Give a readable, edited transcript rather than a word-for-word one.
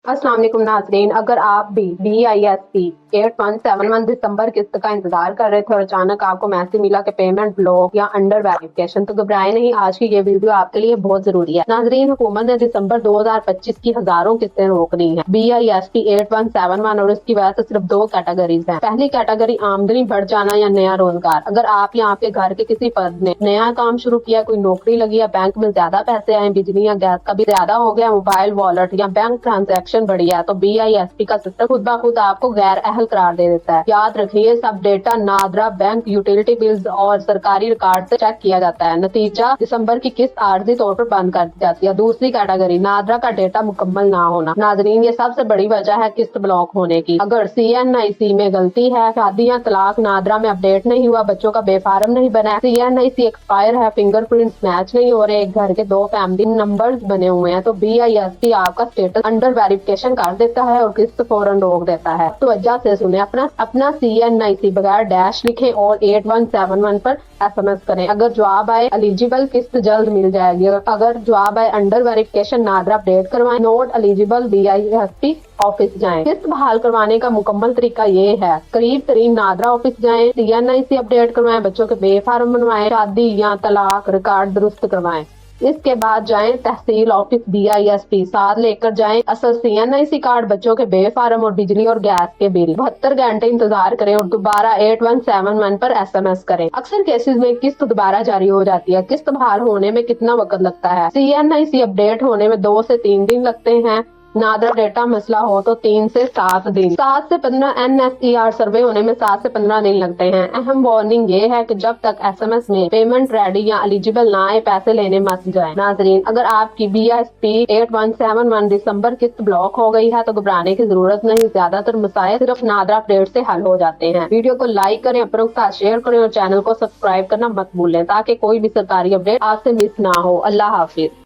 अस्सलाम वालेकुम नाज़रीन, अगर आप भी BISP 8171 दिसंबर किस्त का इंतजार कर रहे थे और अचानक आपको मैसेज मिला कि पेमेंट ब्लॉक या अंडर वेरिफिकेशन, तो घबराए नहीं। आज की ये वीडियो आपके लिए बहुत जरूरी है। नाज़रीन, हुकूमत ने दिसंबर 2025 की हजारों किस्तें रोकनी है। BISP 8171 और इसकी वजह से सिर्फ दो कैटेगरीज हैं। पहली कैटेगरी आमदनी बढ़ जाना या नया रोजगार। अगर आप या आपके घर के किसी फर्द ने नया काम शुरू किया, कोई नौकरी लगी या बैंक में ज्यादा पैसे आए, बिजली या गैस का भी ज्यादा हो गया, मोबाइल वॉलेट या बैंक ट्रांजैक्शन बढ़िया, तो BISP का सिस्टम खुद ब खुद आपको गैर अहल करार दे देता है। याद रखिए, सब data NADRA, bank, utility bills और सरकारी रिकॉर्ड से चेक किया जाता है। नतीजा, दिसंबर की किस्त आर्जी तौर पर बंद कर दी जाती है। दूसरी कैटेगरी नादरा का डेटा मुकम्मल ना होना। नाजरीन, ये सबसे बड़ी वजह है किस्त ब्लॉक होने की। अगर CNIC में गलती है, शादी या तलाक नादरा में अपडेट नहीं हुआ, बच्चों का बेफारम नहीं बना, CNIC एक्सपायर है, फिंगरप्रिंट्स मैच नहीं हो रहे, एक घर के दो फैमिली नंबर्स बने हुए हैं, तो BISP आपका स्टेटस अंडर वेरिफिकेशन कर देता है और किस्त फौरन रोक देता है। तो वजह से सुने, अपना CNIC बगैर डैश लिखें और 8171 पर SMS करें। अगर जवाब आए एलिजिबल, किस्त जल्द मिल जाएगी। अगर जवाब आए अंडर वेरिफिकेशन, नादरा अपडेट करवाएं। नोट एलिजिबल, BISP ऑफिस जाएं। किस्त बहाल करवाने का मुकम्मल तरीका ये है। करीब तरीन नादरा ऑफिस जाएं, CNIC अपडेट करवाएं, बच्चों के बेफार्म बनवाएं, शादी या तलाक रिकॉर्ड दुरुस्त करवाएं। इसके बाद जाएं तहसील ऑफिस, BISP साथ लेकर जाएं असल CNIC कार्ड, बच्चों के बेफार्म और बिजली और गैस के बिल। 72 घंटे इंतजार करें और दोबारा 8171 पर SMS करें। अक्सर केसेस में किस्त दोबारा जारी हो जाती है। किस्त बहाल होने में कितना वक्त लगता है? CNIC अपडेट होने में 2 से 3 दिन लगते हैं। नादरा डेटा मसला हो तो 3 से 7 दिन। 7 से 15 NSER सर्वे होने में 7 से 15 दिन लगते हैं। अहम वार्निंग ये है कि जब तक SMS में पेमेंट रेडी या एलिजिबल ना आए, पैसे लेने मत जाएं। नाजरीन, अगर आपकी BISP 8171 दिसंबर किस्त ब्लॉक हो गई है तो घबराने की जरूरत नहीं। ज्यादातर मसाइल सिर्फ नादरा अपडेट से हल हो जाते हैं। वीडियो को लाइक करें, अपनों के साथ शेयर करें और चैनल को सब्सक्राइब करना मत भूलें ताकि कोई भी सरकारी अपडेट आपसे मिस ना हो। अल्लाह हाफिज।